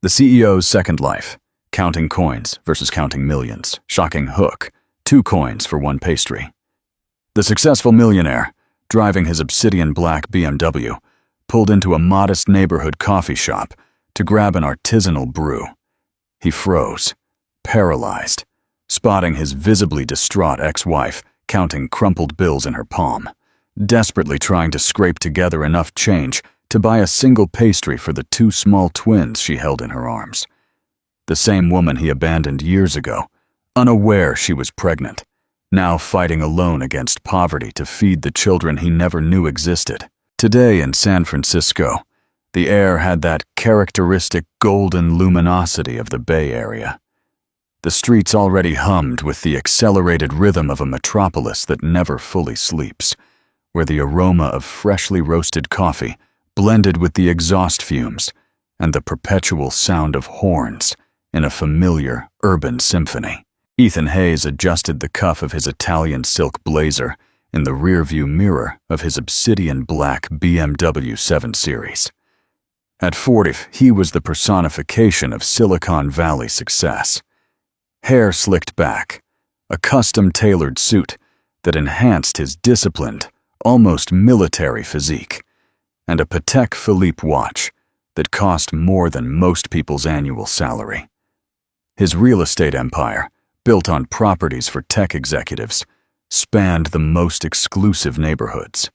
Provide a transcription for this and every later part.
The CEO's Second Life, Counting Coins versus Counting Millions, Shocking Hook, 2 coins for 1 pastry. The successful millionaire, driving his obsidian black BMW, pulled into a modest neighborhood coffee shop to grab an artisanal brew. He froze, paralyzed, spotting his visibly distraught ex-wife counting crumpled bills in her palm, desperately trying to scrape together enough change to buy a single pastry for the 2 small twins she held in her arms. The same woman he abandoned years ago, unaware she was pregnant, now fighting alone against poverty to feed the children he never knew existed. Today in San Francisco, the air had that characteristic golden luminosity of the Bay Area. The streets already hummed with the accelerated rhythm of a metropolis that never fully sleeps, where the aroma of freshly roasted coffee blended with the exhaust fumes and the perpetual sound of horns in a familiar urban symphony. Ethan Hayes adjusted the cuff of his Italian silk blazer in the rearview mirror of his obsidian black BMW 7 Series. At 40, he was the personification of Silicon Valley success. Hair slicked back, a custom-tailored suit that enhanced his disciplined, almost military physique, and a Patek Philippe watch that cost more than most people's annual salary. His real estate empire, built on properties for tech executives, spanned the most exclusive neighborhoods.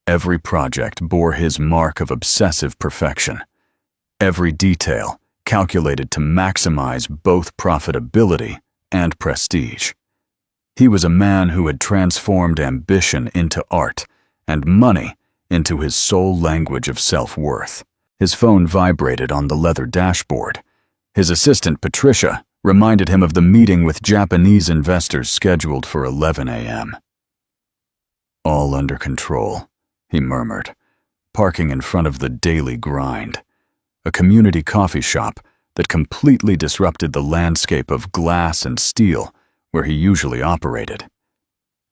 Every project bore his mark of obsessive perfection, every detail calculated to maximize both profitability and prestige. He was a man who had transformed ambition into art and money into his sole language of self-worth. His phone vibrated on the leather dashboard. His assistant, Patricia, reminded him of the meeting with Japanese investors scheduled for 11 a.m. "All under control," he murmured, parking in front of the Daily Grind, a community coffee shop that completely disrupted the landscape of glass and steel where he usually operated.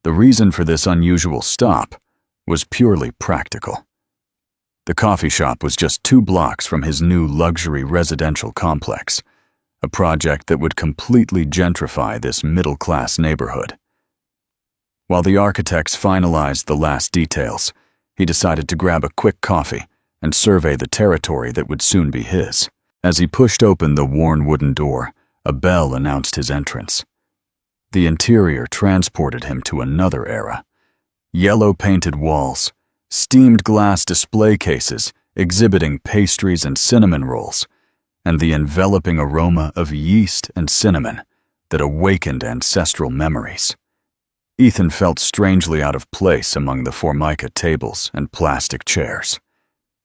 The reason for this unusual stop was purely practical. The coffee shop was just 2 blocks from his new luxury residential complex, a project that would completely gentrify this middle-class neighborhood. While the architects finalized the last details, he decided to grab a quick coffee and survey the territory that would soon be his. As he pushed open the worn wooden door, a bell announced his entrance. The interior transported him to another era. Yellow-painted walls, steamed glass display cases exhibiting pastries and cinnamon rolls, and the enveloping aroma of yeast and cinnamon that awakened ancestral memories. Ethan felt strangely out of place among the Formica tables and plastic chairs.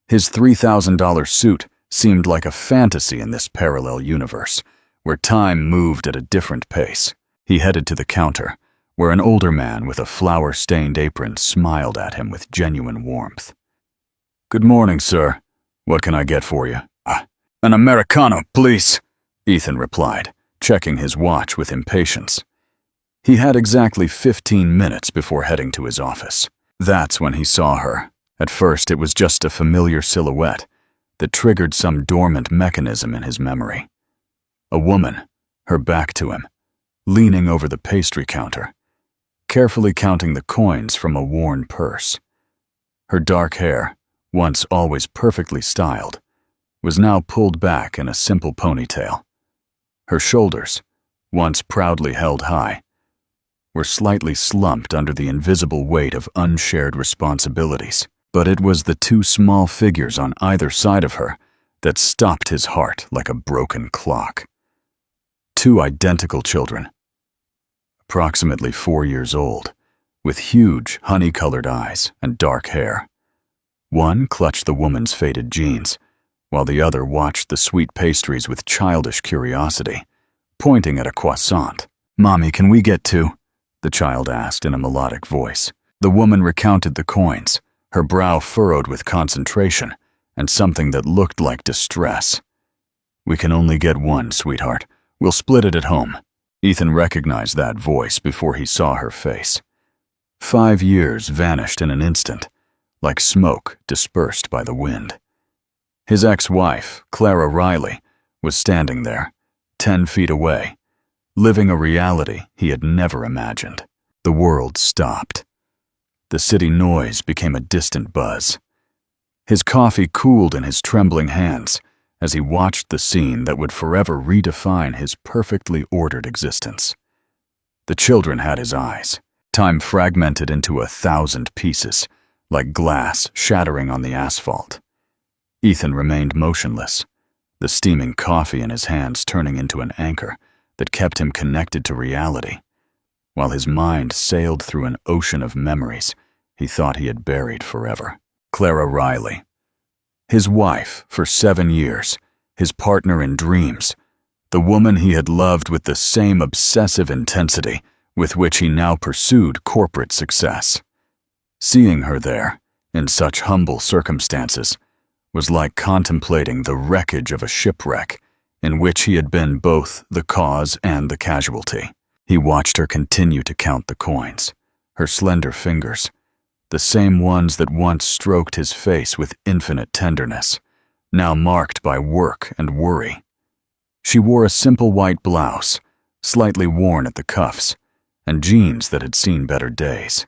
His $3,000 suit seemed like a fantasy in this parallel universe, where time moved at a different pace. He headed to the counter, where an older man with a flour-stained apron smiled at him with genuine warmth. "Good morning, sir. What can I get for you?" "An Americano, please," Ethan replied, checking his watch with impatience. He had exactly 15 minutes before heading to his office. That's when he saw her. At first, it was just a familiar silhouette that triggered some dormant mechanism in his memory. A woman, her back to him, leaning over the pastry counter, carefully counting the coins from a worn purse. Her dark hair, once always perfectly styled, was now pulled back in a simple ponytail. Her shoulders, once proudly held high, were slightly slumped under the invisible weight of unshared responsibilities. But it was the 2 small figures on either side of her that stopped his heart like a broken clock. 2 identical children, approximately 4 years old, with huge, honey-colored eyes and dark hair. One clutched the woman's faded jeans, while the other watched the sweet pastries with childish curiosity, pointing at a croissant. "Mommy, can we get 2?" the child asked in a melodic voice. The woman recounted the coins, her brow furrowed with concentration and something that looked like distress. "We can only get 1, sweetheart. We'll split it at home." Ethan recognized that voice before he saw her face. 5 years vanished in an instant, like smoke dispersed by the wind. His ex-wife, Clara Riley, was standing there, 10 feet away, living a reality he had never imagined. The world stopped. The city noise became a distant buzz. His coffee cooled in his trembling hands as he watched the scene that would forever redefine his perfectly ordered existence. The children had his eyes, time fragmented into 1,000 pieces, like glass shattering on the asphalt. Ethan remained motionless, the steaming coffee in his hands turning into an anchor that kept him connected to reality, while his mind sailed through an ocean of memories he thought he had buried forever. Clara Riley, his wife for 7 years, his partner in dreams, the woman he had loved with the same obsessive intensity with which he now pursued corporate success. Seeing her there, in such humble circumstances, was like contemplating the wreckage of a shipwreck in which he had been both the cause and the casualty. He watched her continue to count the coins, her slender fingers, the same ones that once stroked his face with infinite tenderness, now marked by work and worry. She wore a simple white blouse, slightly worn at the cuffs, and jeans that had seen better days.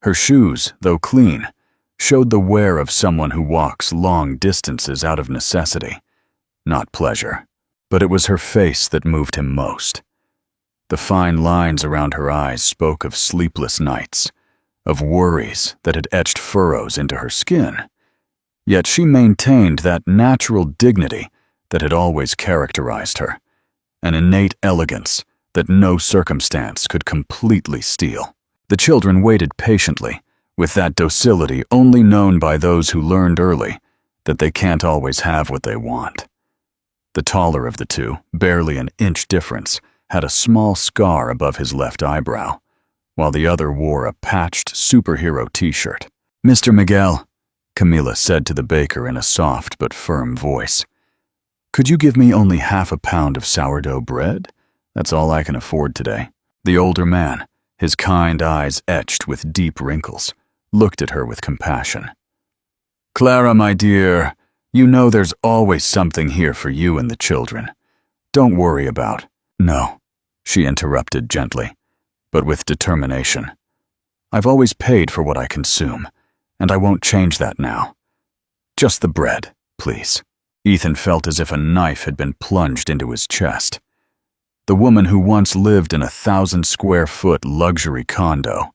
Her shoes, though clean, showed the wear of someone who walks long distances out of necessity, not pleasure. But it was her face that moved him most. The fine lines around her eyes spoke of sleepless nights, of worries that had etched furrows into her skin. Yet she maintained that natural dignity that had always characterized her, an innate elegance that no circumstance could completely steal. The children waited patiently, with that docility only known by those who learned early that they can't always have what they want. The taller of the two, barely an inch difference, had a small scar above his left eyebrow, while the other wore a patched superhero t-shirt. "Mr. Miguel," Camila said to the baker in a soft but firm voice, "could you give me only half a pound of sourdough bread? That's all I can afford today." The older man, his kind eyes etched with deep wrinkles, looked at her with compassion. "Clara, my dear, you know there's always something here for you and the children. Don't worry about—" "No," she interrupted gently, but with determination. "I've always paid for what I consume, and I won't change that now. Just the bread, please." Ethan felt as if a knife had been plunged into his chest. The woman who once lived in a 1,000-square-foot luxury condo,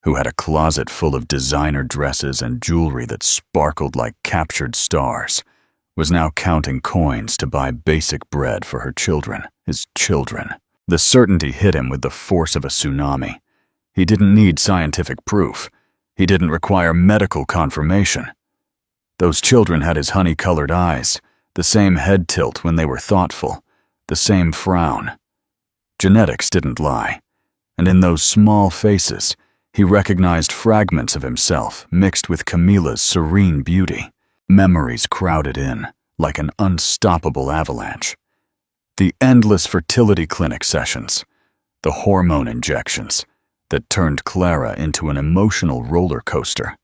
who had a closet full of designer dresses and jewelry that sparkled like captured stars, was now counting coins to buy basic bread for her children, his children. The certainty hit him with the force of a tsunami. He didn't need scientific proof. He didn't require medical confirmation. Those children had his honey-colored eyes, the same head tilt when they were thoughtful, the same frown. Genetics didn't lie, and in those small faces, he recognized fragments of himself mixed with Camila's serene beauty. Memories crowded in, like an unstoppable avalanche. The endless fertility clinic sessions, the hormone injections that turned Clara into an emotional roller coaster,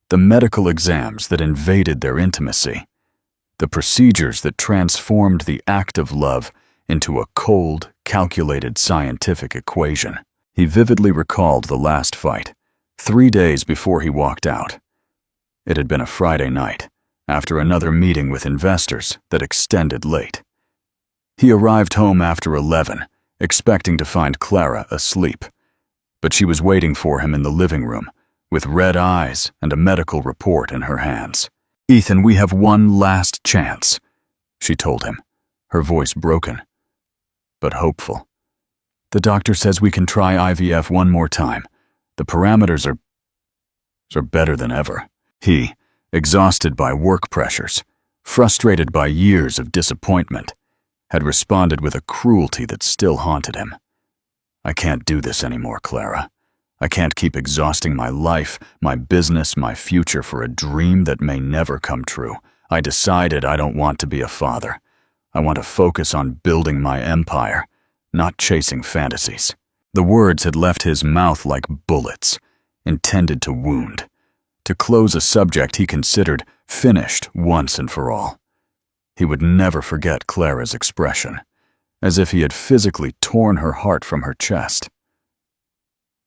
the medical exams that invaded their intimacy, the procedures that transformed the act of love into a cold, calculated scientific equation. He vividly recalled the last fight, 3 days before he walked out. It had been a Friday night, after another meeting with investors that extended late. He arrived home after 11, expecting to find Clara asleep, but she was waiting for him in the living room, with red eyes and a medical report in her hands. "Ethan, we have one last chance," she told him, her voice broken, but hopeful. "The doctor says we can try IVF one more time. The parameters are better than ever." He, exhausted by work pressures, frustrated by years of disappointment, had responded with a cruelty that still haunted him. "I can't do this anymore, Clara. I can't keep exhausting my life, my business, my future for a dream that may never come true. I decided I don't want to be a father. I want to focus on building my empire, not chasing fantasies." The words had left his mouth like bullets, intended to wound, to close a subject he considered finished once and for all. He would never forget Clara's expression, as if he had physically torn her heart from her chest.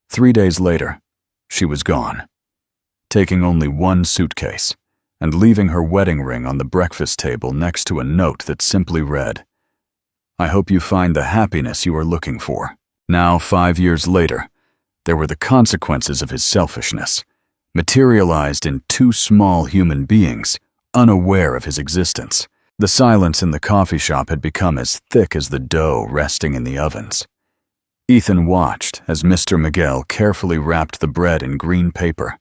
3 days later, she was gone, taking only one suitcase and leaving her wedding ring on the breakfast table next to a note that simply read, "I hope you find the happiness you are looking for." Now, 5 years later, there were the consequences of his selfishness, materialized in two small human beings, unaware of his existence. The silence in the coffee shop had become as thick as the dough resting in the ovens. Ethan watched as Mr. Miguel carefully wrapped the bread in green paper,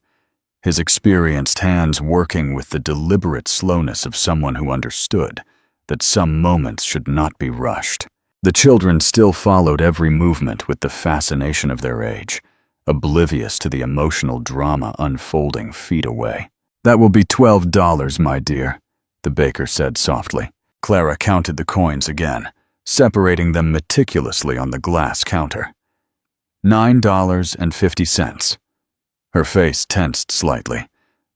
his experienced hands working with the deliberate slowness of someone who understood that some moments should not be rushed. The children still followed every movement with the fascination of their age, oblivious to the emotional drama unfolding feet away. "That will be $12, my dear," the baker said softly. Clara counted the coins again, separating them meticulously on the glass counter. $9.50. Her face tensed slightly,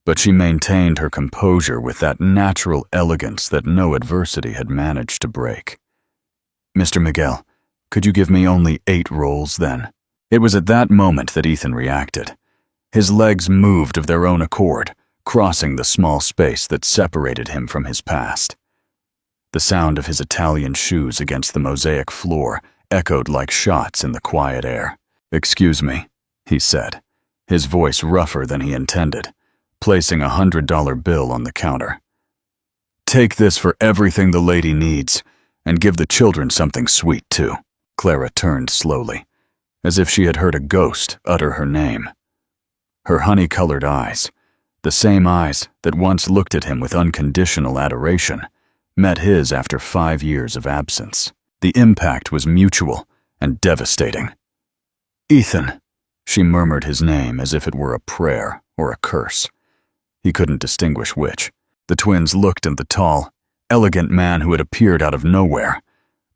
but she maintained her composure with that natural elegance that no adversity had managed to break. "Mr. Miguel, could you give me only 8 rolls then?" It was at that moment that Ethan reacted. His legs moved of their own accord, crossing the small space that separated him from his past. The sound of his Italian shoes against the mosaic floor echoed like shots in the quiet air. "Excuse me," he said, his voice rougher than he intended, placing a $100 bill on the counter. "Take this for everything the lady needs, and give the children something sweet, too." Clara turned slowly, as if she had heard a ghost utter her name. Her honey-colored eyes, the same eyes that once looked at him with unconditional adoration, met his after 5 years of absence. The impact was mutual and devastating. "Ethan," she murmured his name as if it were a prayer or a curse. He couldn't distinguish which. The twins looked at the tall, elegant man who had appeared out of nowhere.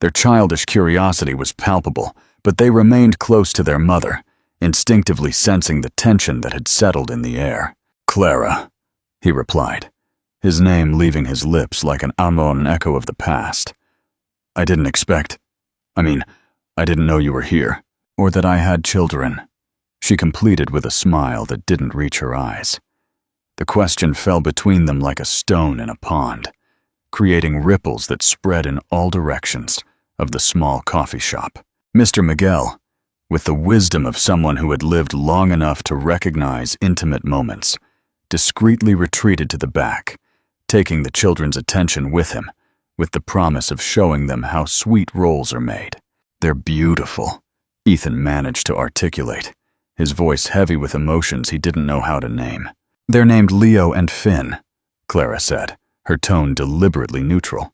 Their childish curiosity was palpable, but they remained close to their mother, instinctively sensing the tension that had settled in the air. "Clara," he replied, his name leaving his lips like an unknown echo of the past. I didn't know you were here, or that I had children," she completed with a smile that didn't reach her eyes. The question fell between them like a stone in a pond, creating ripples that spread in all directions of the small coffee shop. Mr. Miguel, with the wisdom of someone who had lived long enough to recognize intimate moments, discreetly retreated to the back, taking the children's attention with him, with the promise of showing them how sweet rolls are made. "They're beautiful," Ethan managed to articulate, his voice heavy with emotions he didn't know how to name. "They're named Leo and Finn," Clara said, her tone deliberately neutral.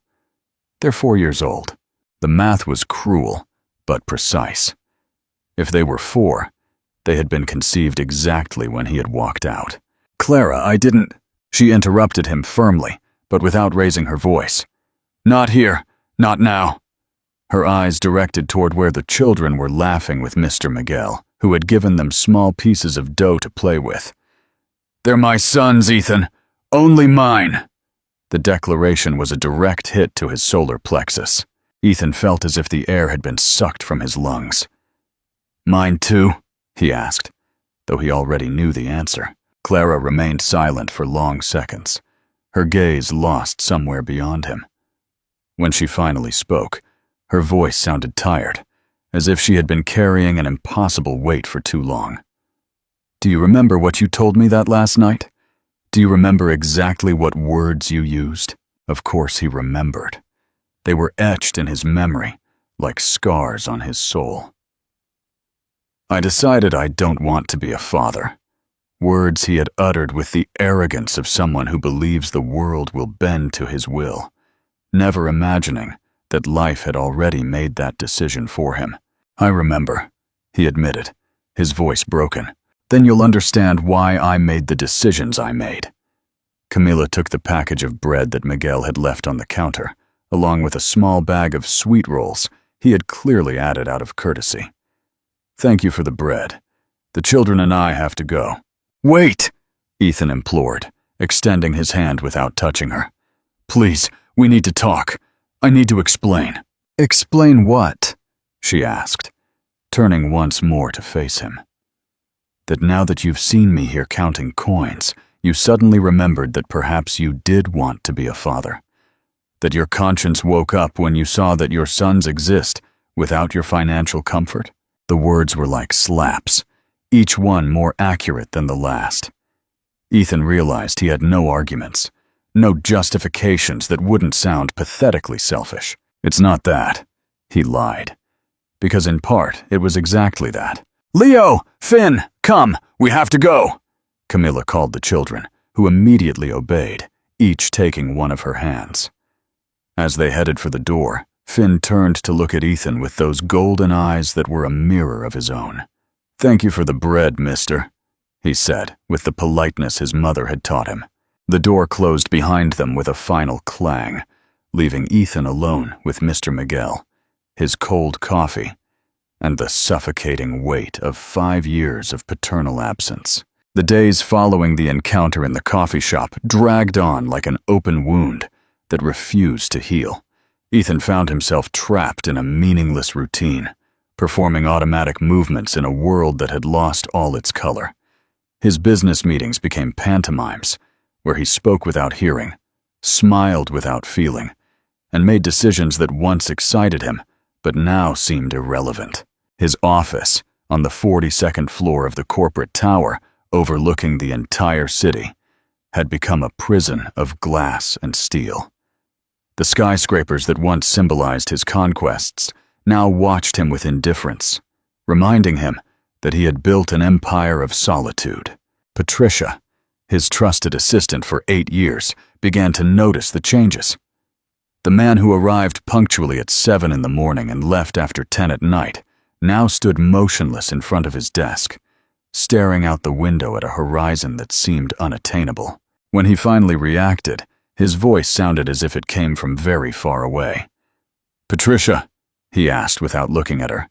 "They're 4 years old." The math was cruel, but precise. If they were 4, they had been conceived exactly when he had walked out. "Clara, I didn't—" She interrupted him firmly, but without raising her voice. "Not here, not now." Her eyes directed toward where the children were laughing with Mr. Miguel, who had given them small pieces of dough to play with. "They're my sons, Ethan. Only mine." The declaration was a direct hit to his solar plexus. Ethan felt as if the air had been sucked from his lungs. "Mine too?" he asked, though he already knew the answer. Clara remained silent for long seconds, her gaze lost somewhere beyond him. When she finally spoke, her voice sounded tired, as if she had been carrying an impossible weight for too long. "Do you remember what you told me that last night? Do you remember exactly what words you used?" Of course he remembered. They were etched in his memory, like scars on his soul. "I decided I don't want to be a father." Words he had uttered with the arrogance of someone who believes the world will bend to his will, never imagining that life had already made that decision for him. "I remember," he admitted, his voice broken. "Then you'll understand why I made the decisions I made." Camila took the package of bread that Miguel had left on the counter, along with a small bag of sweet rolls he had clearly added out of courtesy. "Thank you for the bread. The children and I have to go." "Wait!" Ethan implored, extending his hand without touching her. "Please, We need to talk. I need to explain." "Explain what?" she asked, turning once more to face him. "That now that you've seen me here counting coins, you suddenly remembered that perhaps you did want to be a father. That your conscience woke up when you saw that your sons exist without your financial comfort." The words were like slaps, each one more accurate than the last. Ethan realized he had no arguments, no justifications that wouldn't sound pathetically selfish. "It's not that," he lied, because in part it was exactly that. "Leo! Finn! Come! We have to go!" Camilla called the children, who immediately obeyed, each taking one of her hands. As they headed for the door, Finn turned to look at Ethan with those golden eyes that were a mirror of his own. "Thank you for the bread, mister," he said, with the politeness his mother had taught him. The door closed behind them with a final clang, leaving Ethan alone with Mr. Miguel, his cold coffee, and the suffocating weight of 5 years of paternal absence. The days following the encounter in the coffee shop dragged on like an open wound that refused to heal. Ethan found himself trapped in a meaningless routine, performing automatic movements in a world that had lost all its color. His business meetings became pantomimes, where he spoke without hearing, smiled without feeling, and made decisions that once excited him, but now seemed irrelevant. His office, on the 42nd floor of the corporate tower, overlooking the entire city, had become a prison of glass and steel. The skyscrapers that once symbolized his conquests now watched him with indifference, reminding him that he had built an empire of solitude. Patricia, his trusted assistant for 8 years, began to notice the changes. The man who arrived punctually at 7 in the morning and left after 10 at night now stood motionless in front of his desk, staring out the window at a horizon that seemed unattainable. When he finally reacted, his voice sounded as if it came from very far away. "Patricia," he asked without looking at her,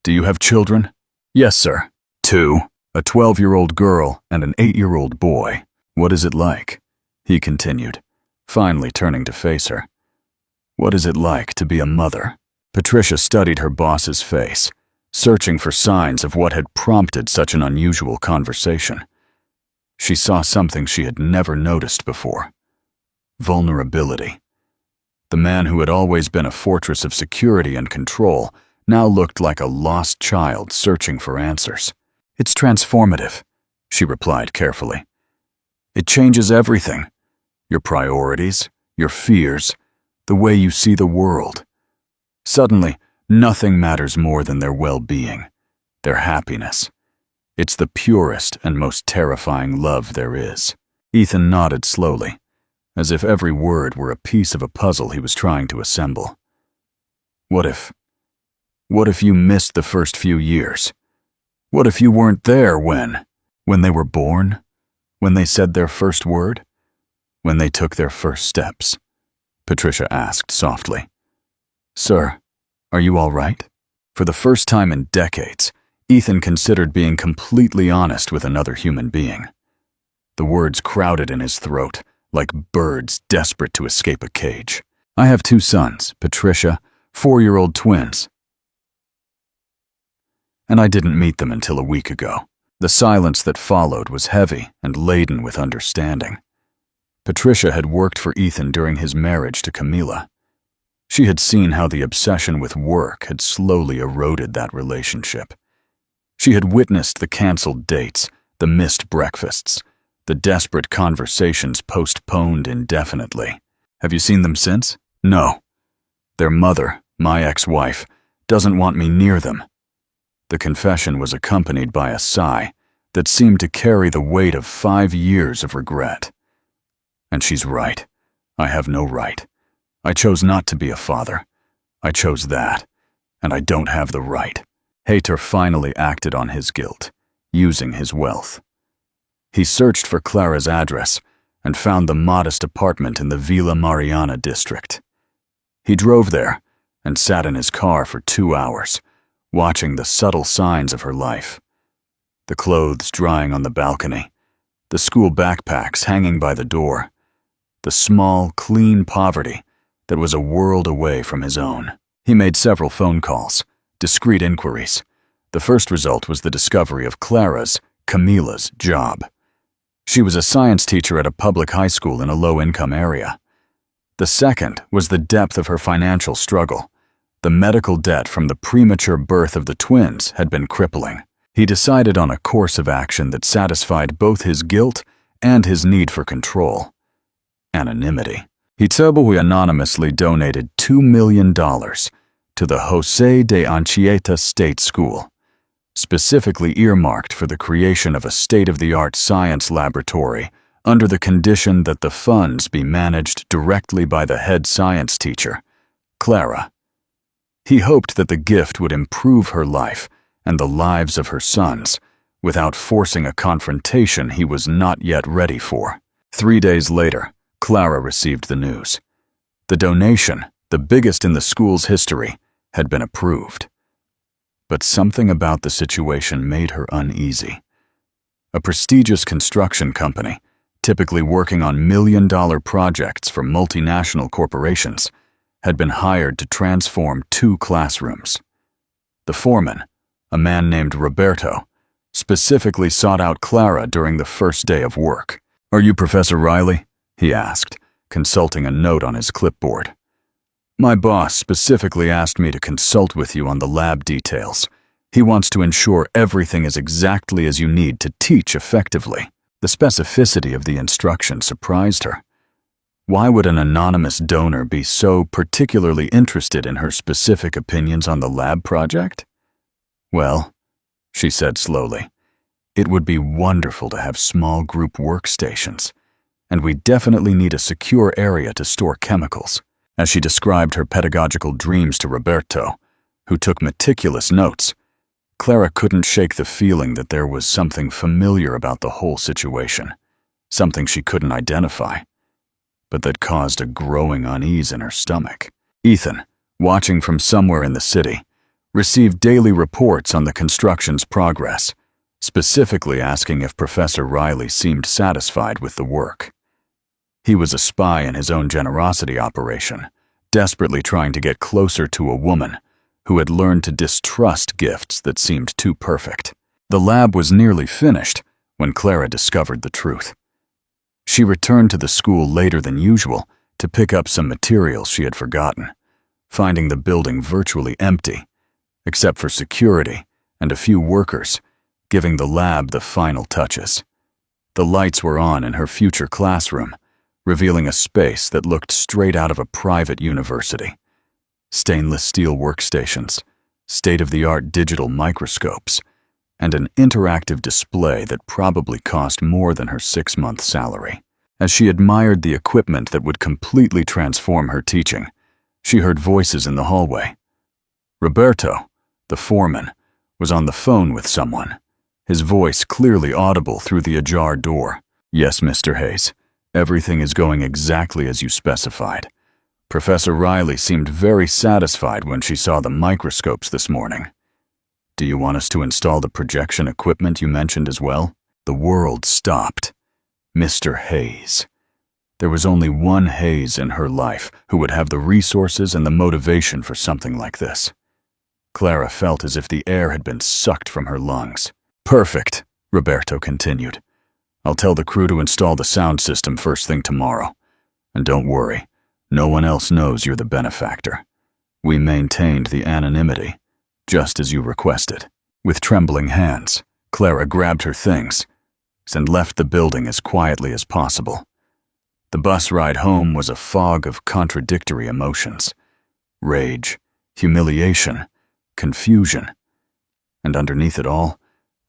"do you have children?" "Yes, sir. 2, a 12-year-old girl and an 8-year-old boy." "What is it like?" he continued, finally turning to face her. "What is it like to be a mother?" Patricia studied her boss's face, searching for signs of what had prompted such an unusual conversation. She saw something she had never noticed before: vulnerability. The man who had always been a fortress of security and control now looked like a lost child searching for answers. "It's transformative," she replied carefully. "It changes everything. Your priorities, your fears, the way you see the world. Suddenly, nothing matters more than their well-being, their happiness. It's the purest and most terrifying love there is." Ethan nodded slowly, as if every word were a piece of a puzzle he was trying to assemble. What if you missed the first few years? What if you weren't there when they were born? When they said their first word? When they took their first steps? Patricia asked softly. "Sir, are you all right?" For the first time in decades, Ethan considered being completely honest with another human being. The words crowded in his throat, like birds desperate to escape a cage. "I have 2 sons, Patricia, 4-year-old twins. And I didn't meet them until a week ago." The silence that followed was heavy and laden with understanding. Patricia had worked for Ethan during his marriage to Camila. She had seen how the obsession with work had slowly eroded that relationship. She had witnessed the canceled dates, the missed breakfasts, the desperate conversations postponed indefinitely. "Have you seen them since?" "No. Their mother, my ex-wife, doesn't want me near them." The confession was accompanied by a sigh that seemed to carry the weight of 5 years of regret. "And she's right. I have no right. I chose not to be a father. I chose that, and I don't have the right." Hater finally acted on his guilt, using his wealth. He searched for Clara's address and found the modest apartment in the Villa Mariana district. He drove there and sat in his car for 2 hours, watching the subtle signs of her life. The clothes drying on the balcony, the school backpacks hanging by the door, the small, clean poverty that was a world away from his own. He made several phone calls, discreet inquiries. The first result was the discovery of Camila's job. She was a science teacher at a public high school in a low-income area. The second was the depth of her financial struggle. The medical debt from the premature birth of the twins had been crippling. He decided on a course of action that satisfied both his guilt and his need for control. Anonymity. He anonymously donated $2 million to the José de Anchieta State School, specifically earmarked for the creation of a state-of-the-art science laboratory under the condition that the funds be managed directly by the head science teacher, Clara. He hoped that the gift would improve her life and the lives of her sons without forcing a confrontation he was not yet ready for. 3 days later, Clara received the news. The donation, the biggest in the school's history, had been approved. But something about the situation made her uneasy. A prestigious construction company, typically working on million-dollar projects for multinational corporations, had been hired to transform 2 classrooms. The foreman, a man named Roberto, specifically sought out Clara during the first day of work. "Are you Professor Riley?" he asked, consulting a note on his clipboard. "My boss specifically asked me to consult with you on the lab details. He wants to ensure everything is exactly as you need to teach effectively." The specificity of the instruction surprised her. Why would an anonymous donor be so particularly interested in her specific opinions on the lab project? "Well," she said slowly, "it would be wonderful to have small group workstations, and we definitely need a secure area to store chemicals." As she described her pedagogical dreams to Roberto, who took meticulous notes, Clara couldn't shake the feeling that there was something familiar about the whole situation, something she couldn't identify, but that caused a growing unease in her stomach. Ethan, watching from somewhere in the city, received daily reports on the construction's progress, specifically asking if Professor Riley seemed satisfied with the work. He was a spy in his own generosity operation, desperately trying to get closer to a woman who had learned to distrust gifts that seemed too perfect. The lab was nearly finished when Clara discovered the truth. She returned to the school later than usual to pick up some materials she had forgotten, finding the building virtually empty, except for security and a few workers, giving the lab the final touches. The lights were on in her future classroom, revealing a space that looked straight out of a private university. Stainless steel workstations, state-of-the-art digital microscopes, and an interactive display that probably cost more than her 6-month salary. As she admired the equipment that would completely transform her teaching, she heard voices in the hallway. Roberto, the foreman, was on the phone with someone, his voice clearly audible through the ajar door. "Yes, Mr. Hayes. Everything is going exactly as you specified. Professor Riley seemed very satisfied when she saw the microscopes this morning. Do you want us to install the projection equipment you mentioned as well?" The world stopped. Mr. Hayes. There was only one Hayes in her life who would have the resources and the motivation for something like this. Clara felt as if the air had been sucked from her lungs. "Perfect," Roberto continued. "I'll tell the crew to install the sound system first thing tomorrow. And don't worry, no one else knows you're the benefactor. We maintained the anonymity, just as you requested." With trembling hands, Clara grabbed her things and left the building as quietly as possible. The bus ride home was a fog of contradictory emotions: rage, humiliation, confusion, and underneath it all,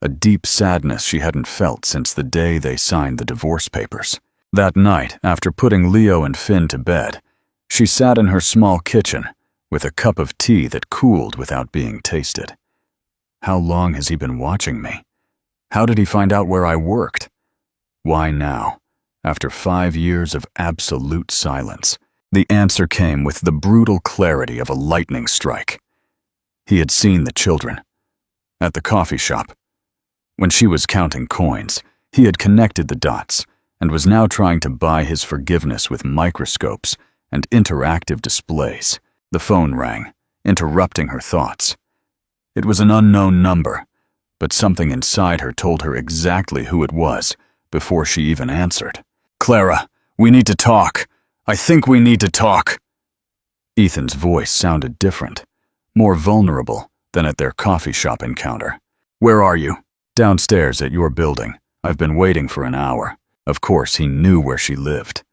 a deep sadness she hadn't felt since the day they signed the divorce papers. That night, after putting Leo and Finn to bed, she sat in her small kitchen with a cup of tea that cooled without being tasted. How long has he been watching me? How did he find out where I worked? Why now, after 5 years of absolute silence? The answer came with the brutal clarity of a lightning strike. He had seen the children. At the coffee shop. When she was counting coins, he had connected the dots, and was now trying to buy his forgiveness with microscopes and interactive displays. The phone rang, interrupting her thoughts. It was an unknown number, but something inside her told her exactly who it was before she even answered. "Clara, we need to talk. I think we need to talk." Ethan's voice sounded different, more vulnerable than at their coffee shop encounter. "Where are you?" "Downstairs at your building. I've been waiting for an hour." Of course, he knew where she lived.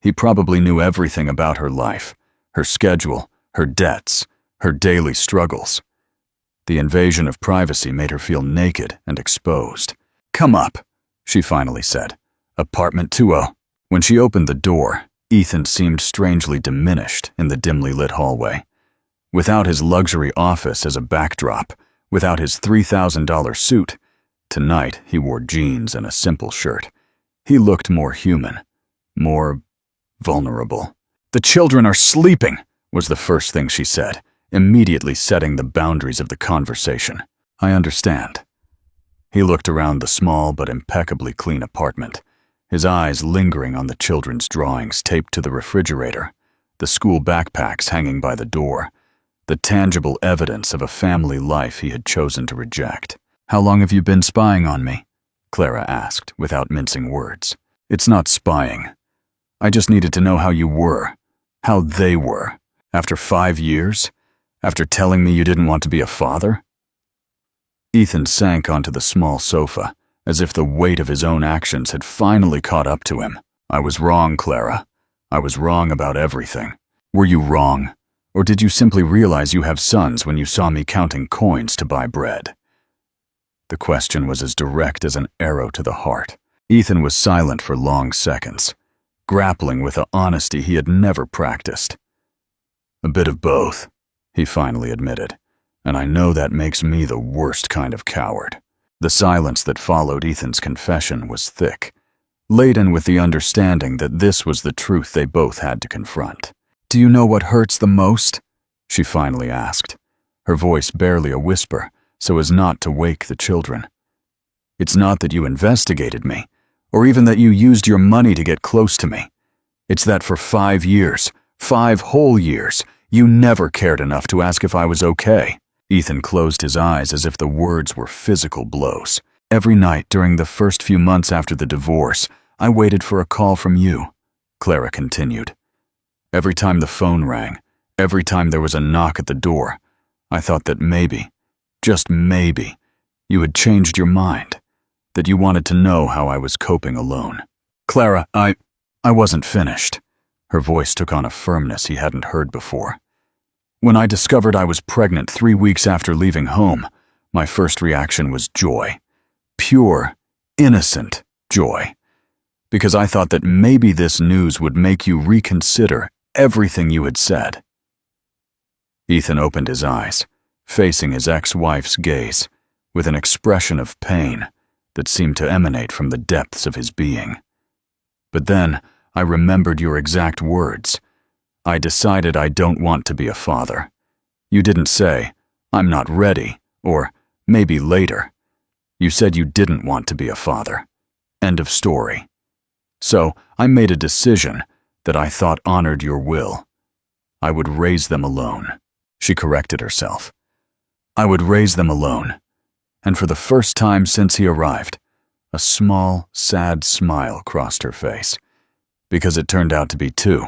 He probably knew everything about her life, her schedule, her debts, her daily struggles. The invasion of privacy made her feel naked and exposed. "Come up," she finally said. "Apartment 20." When she opened the door, Ethan seemed strangely diminished in the dimly lit hallway. Without his luxury office as a backdrop, without his $3,000 suit, tonight he wore jeans and a simple shirt. He looked more human, more vulnerable. "The children are sleeping," was the first thing she said, immediately setting the boundaries of the conversation. "I understand." He looked around the small but impeccably clean apartment, his eyes lingering on the children's drawings taped to the refrigerator, the school backpacks hanging by the door, the tangible evidence of a family life he had chosen to reject. "How long have you been spying on me?" Clara asked, without mincing words. "It's not spying. I just needed to know how you were, how they were. After 5 years? After telling me you didn't want to be a father?" Ethan sank onto the small sofa, as if the weight of his own actions had finally caught up to him. "I was wrong, Clara. I was wrong about everything." "Were you wrong? Or did you simply realize you have sons when you saw me counting coins to buy bread?" The question was as direct as an arrow to the heart. Ethan was silent for long seconds, grappling with a honesty he had never practiced. "A bit of both," he finally admitted, "and I know that makes me the worst kind of coward." The silence that followed Ethan's confession was thick, laden with the understanding that this was the truth they both had to confront. "Do you know what hurts the most?" she finally asked, her voice barely a whisper, so as not to wake the children. "It's not that you investigated me, or even that you used your money to get close to me. It's that for 5 years, 5 whole years, you never cared enough to ask if I was okay." Ethan closed his eyes as if the words were physical blows. "Every night during the first few months after the divorce, I waited for a call from you," Clara continued. "Every time the phone rang, every time there was a knock at the door, I thought that maybe, just maybe, you had changed your mind, that you wanted to know how I was coping alone." "Clara, I wasn't finished." Her voice took on a firmness he hadn't heard before. "When I discovered I was pregnant 3 weeks after leaving home, my first reaction was joy. Pure, innocent joy. Because I thought that maybe this news would make you reconsider everything you had said." Ethan opened his eyes, facing his ex-wife's gaze, with an expression of pain that seemed to emanate from the depths of his being. "But then I remembered your exact words. I decided I don't want to be a father. You didn't say, 'I'm not ready,' or 'maybe later.' You said you didn't want to be a father. End of story. So I made a decision that I thought honored your will. I would raise them alone." She corrected herself. "I would raise them alone." And for the first time since he arrived, a small, sad smile crossed her face. Because it turned out to be 2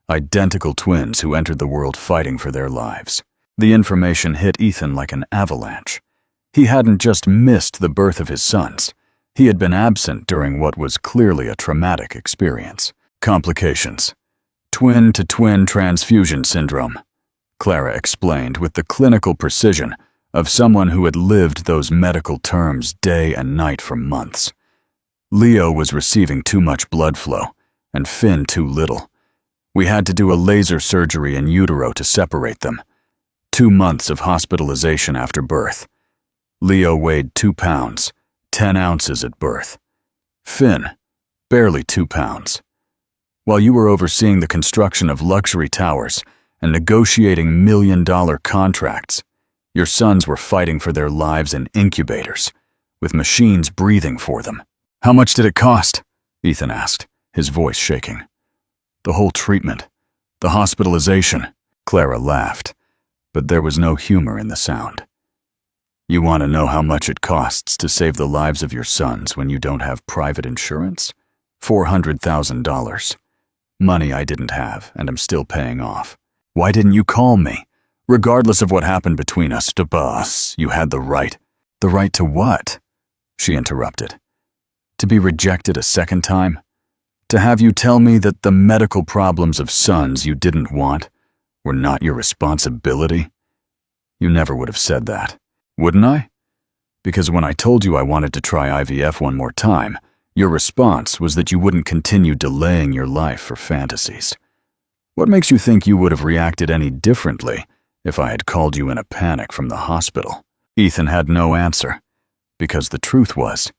identical twins who entered the world fighting for their lives. The information hit Ethan like an avalanche. He hadn't just missed the birth of his sons. He had been absent during what was clearly a traumatic experience. Complications. Twin-to-twin transfusion syndrome, Clara explained with the clinical precision of someone who had lived those medical terms day and night for months. Leo was receiving too much blood flow, and Finn too little. We had to do a laser surgery in utero to separate them. 2 months of hospitalization after birth. Leo weighed 2 pounds, 10 ounces at birth. Finn, barely 2 pounds. While you were overseeing the construction of luxury towers and negotiating million-dollar contracts, your sons were fighting for their lives in incubators, with machines breathing for them. How much did it cost? Ethan asked, his voice shaking. The whole treatment, the hospitalization. Clara laughed, but there was no humor in the sound. You want to know how much it costs to save the lives of your sons when you don't have private insurance? $400,000. Money I didn't have and am still paying off. Why didn't you call me? Regardless of what happened between us, to boss, you had the right. The right to what? She interrupted. To be rejected a second time? To have you tell me that the medical problems of sons you didn't want were not your responsibility? You never would have said that, wouldn't I? Because when I told you I wanted to try IVF one more time, your response was that you wouldn't continue delaying your life for fantasies. What makes you think you would have reacted any differently if I had called you in a panic from the hospital? Ethan had no answer, because the truth was,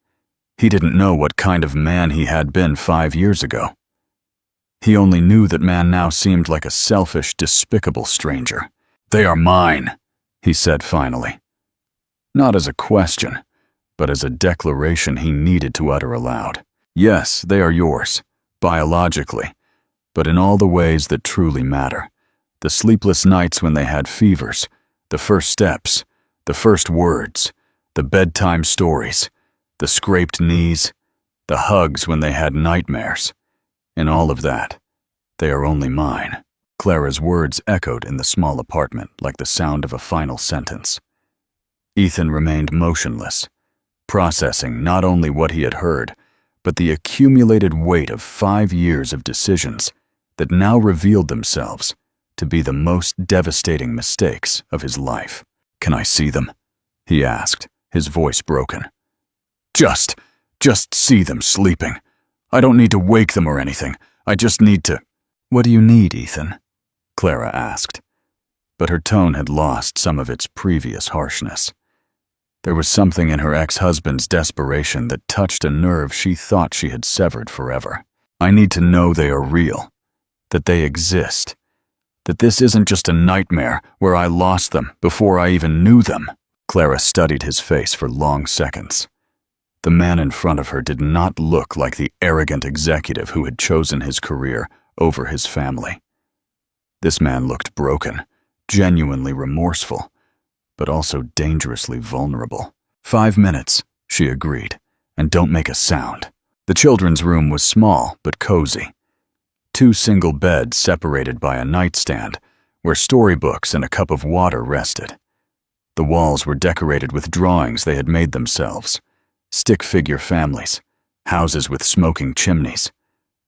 he didn't know what kind of man he had been 5 years ago. He only knew that man now seemed like a selfish, despicable stranger. They are mine, he said finally. Not as a question, but as a declaration he needed to utter aloud. Yes, they are yours, biologically, but in all the ways that truly matter. The sleepless nights when they had fevers, the first steps, the first words, the bedtime stories, the scraped knees, the hugs when they had nightmares. In all of that, they are only mine. Clara's words echoed in the small apartment like the sound of a final sentence. Ethan remained motionless, processing not only what he had heard, but the accumulated weight of 5 years of decisions that now revealed themselves to be the most devastating mistakes of his life. Can I see them? He asked, his voice broken. Just see them sleeping. I don't need to wake them or anything. I just need to... What do you need, Ethan? Clara asked. But her tone had lost some of its previous harshness. There was something in her ex-husband's desperation that touched a nerve she thought she had severed forever. I need to know they are real, that they exist, that this isn't just a nightmare where I lost them before I even knew them. Clara studied his face for long seconds. The man in front of her did not look like the arrogant executive who had chosen his career over his family. This man looked broken, genuinely remorseful, but also dangerously vulnerable. 5 minutes, she agreed, and don't make a sound. The children's room was small but cozy. 2 single beds separated by a nightstand where storybooks and a cup of water rested. The walls were decorated with drawings they had made themselves. Stick-figure families, houses with smoking chimneys,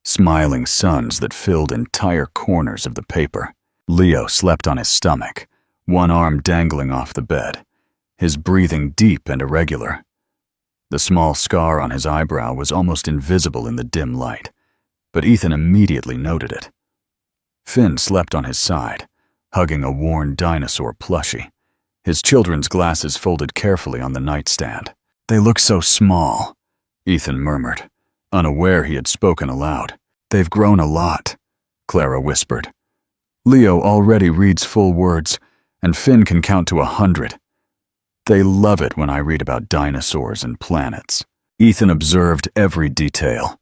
smiling suns that filled entire corners of the paper. Leo slept on his stomach, one arm dangling off the bed, his breathing deep and irregular. The small scar on his eyebrow was almost invisible in the dim light, but Ethan immediately noted it. Finn slept on his side, hugging a worn dinosaur plushie, his children's glasses folded carefully on the nightstand. They look so small, Ethan murmured, unaware he had spoken aloud. They've grown a lot, Clara whispered. Leo already reads full words, and Finn can count to 100. They love it when I read about dinosaurs and planets. Ethan observed every detail,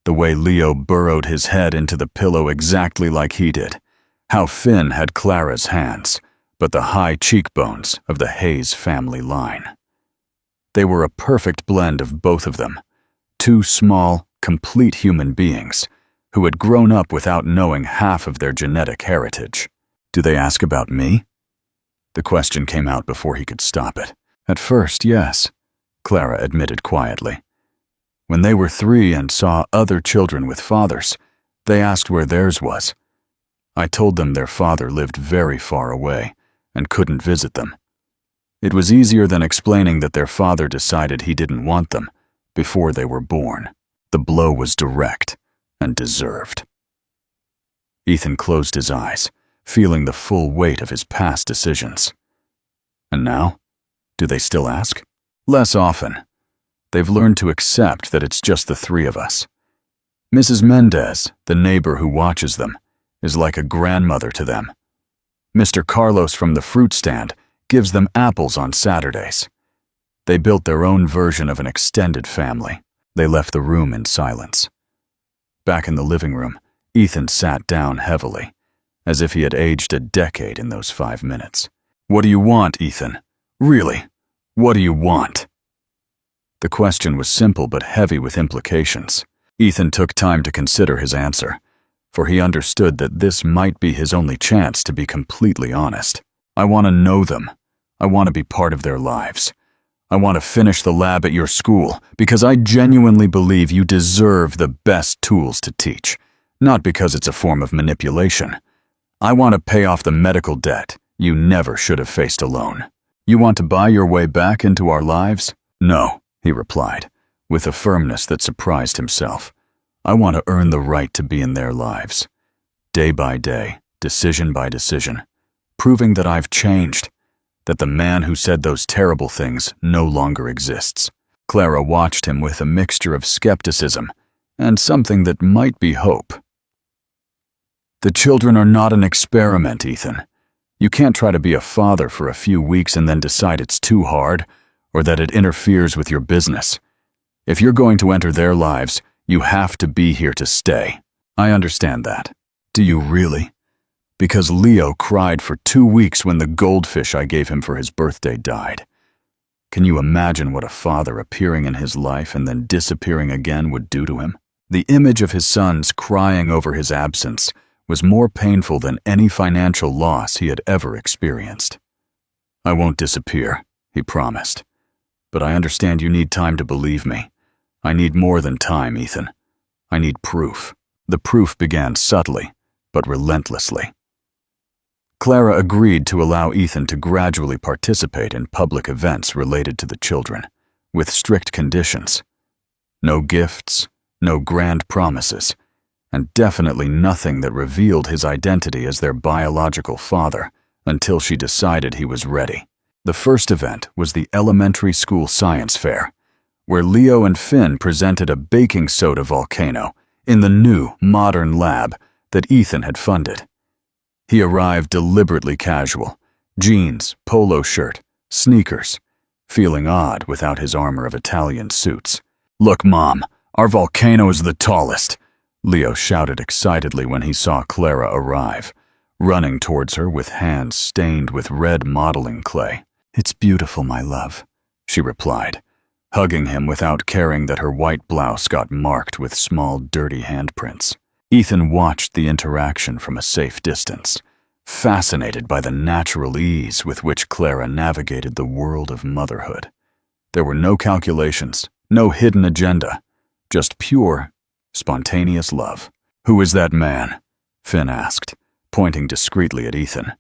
the way Leo burrowed his head into the pillow exactly like he did, how Finn had Clara's hands, but the high cheekbones of the Hayes family line. They were a perfect blend of both of them, 2 small, complete human beings who had grown up without knowing half of their genetic heritage. Do they ask about me? The question came out before he could stop it. At first, yes, Clara admitted quietly. When they were 3 and saw other children with fathers, they asked where theirs was. I told them their father lived very far away and couldn't visit them. It was easier than explaining that their father decided he didn't want them before they were born. The blow was direct and deserved. Ethan closed his eyes, feeling the full weight of his past decisions. And now? Do they still ask? Less often. They've learned to accept that it's just the 3 of us. Mrs. Mendez, the neighbor who watches them, is like a grandmother to them. Mr. Carlos from the fruit stand gives them apples on Saturdays. They built their own version of an extended family. They left the room in silence. Back in the living room, Ethan sat down heavily, as if he had aged a decade in those 5 minutes. "What do you want, Ethan? Really, what do you want?" The question was simple but heavy with implications. Ethan took time to consider his answer, for he understood that this might be his only chance to be completely honest. "I want to know them. I want to be part of their lives. I want to finish the lab at your school because I genuinely believe you deserve the best tools to teach, not because it's a form of manipulation. I want to pay off the medical debt you never should have faced alone. You want to buy your way back into our lives?" "No," he replied, with a firmness that surprised himself. "I want to earn the right to be in their lives, day by day, decision by decision, proving that I've changed, that the man who said those terrible things no longer exists." Clara watched him with a mixture of skepticism and something that might be hope. "The children are not an experiment, Ethan. You can't try to be a father for a few weeks and then decide it's too hard or that it interferes with your business. If you're going to enter their lives, you have to be here to stay." "I understand that." "Do you really?" "Because Leo cried for 2 weeks when the goldfish I gave him for his birthday died. Can you imagine what a father appearing in his life and then disappearing again would do to him? The image of his sons crying over his absence was more painful than any financial loss he had ever experienced. "I won't disappear," he promised. "But I understand you need time to believe me. I need more than time, Ethan. I need proof." The proof began subtly, but relentlessly. Clara agreed to allow Ethan to gradually participate in public events related to the children, with strict conditions. No gifts, no grand promises, and definitely nothing that revealed his identity as their biological father until she decided he was ready. The first event was the elementary school science fair, where Leo and Finn presented a baking soda volcano in the new, modern lab that Ethan had funded. He arrived deliberately casual, jeans, polo shirt, sneakers, feeling odd without his armor of Italian suits. "Look, Mom, our volcano is the tallest," Leo shouted excitedly when he saw Clara arrive, running towards her with hands stained with red modeling clay. "It's beautiful, my love," she replied, hugging him without caring that her white blouse got marked with small, dirty handprints. Ethan watched the interaction from a safe distance, fascinated by the natural ease with which Clara navigated the world of motherhood. There were no calculations, no hidden agenda, just pure, spontaneous love. "Who is that man?" Finn asked, pointing discreetly at Ethan,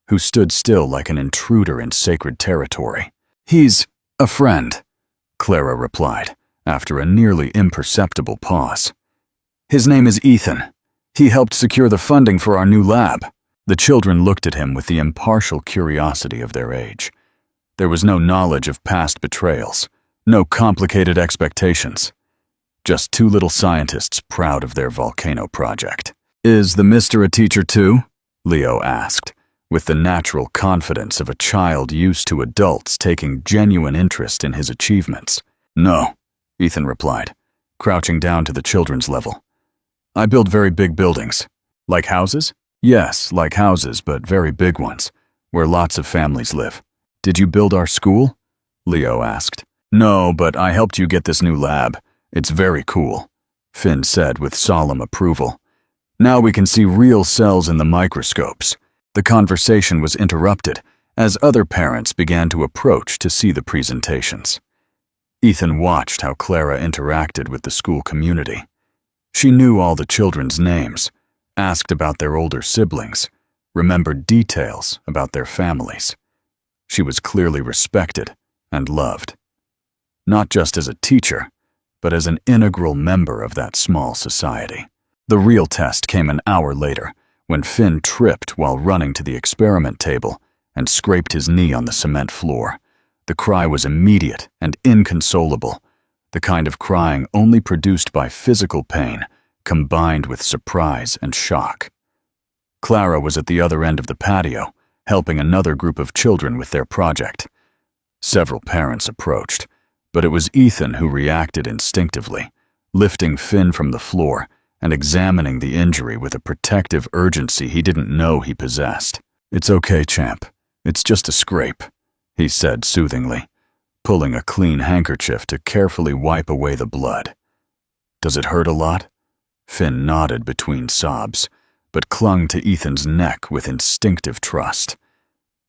who stood still like an intruder in sacred territory. "He's a friend," Clara replied, after a nearly imperceptible pause. "His name is Ethan. He helped secure the funding for our new lab." The children looked at him with the impartial curiosity of their age. There was no knowledge of past betrayals, no complicated expectations. Just 2 little scientists proud of their volcano project. "Is the mister a teacher too?" Leo asked, with the natural confidence of a child used to adults taking genuine interest in his achievements. "No," Ethan replied, crouching down to the children's level. "I build very big buildings." "Like houses?" "Yes, like houses, but very big ones, where lots of families live." "Did you build our school?" Leo asked. "No, but I helped you get this new lab. It's very cool," Finn said with solemn approval. "Now we can see real cells in the microscopes." The conversation was interrupted as other parents began to approach to see the presentations. Ethan watched how Clara interacted with the school community. She knew all the children's names, asked about their older siblings, remembered details about their families. She was clearly respected and loved, not just as a teacher, but as an integral member of that small society. The real test came an hour later, when Finn tripped while running to the experiment table and scraped his knee on the cement floor. The cry was immediate and inconsolable, the kind of crying only produced by physical pain, combined with surprise and shock. Clara was at the other end of the patio, helping another group of children with their project. Several parents approached, but it was Ethan who reacted instinctively, lifting Finn from the floor and examining the injury with a protective urgency he didn't know he possessed. "It's okay, champ. It's just a scrape," he said soothingly, pulling a clean handkerchief to carefully wipe away the blood. "Does it hurt a lot?" Finn nodded between sobs, but clung to Ethan's neck with instinctive trust.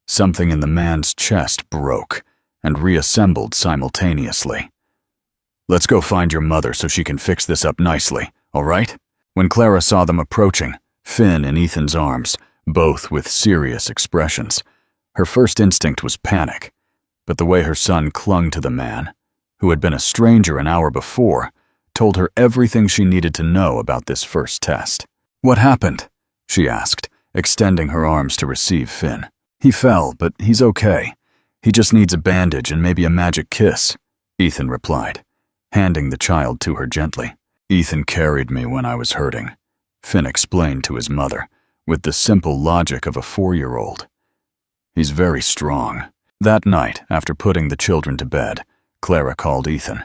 Something in the man's chest broke and reassembled simultaneously. "Let's go find your mother so she can fix this up nicely, all right?" When Clara saw them approaching, Finn in Ethan's arms, both with serious expressions, her first instinct was panic, but the way her son clung to the man, who had been a stranger an hour before, told her everything she needed to know about this first test. "What happened?" she asked, extending her arms to receive Finn. "He fell, but he's okay. He just needs a bandage and maybe a magic kiss," Ethan replied, handing the child to her gently. "Ethan carried me when I was hurting," Finn explained to his mother, with the simple logic of a 4-year-old. "He's very strong." That night, after putting the children to bed, Clara called Ethan.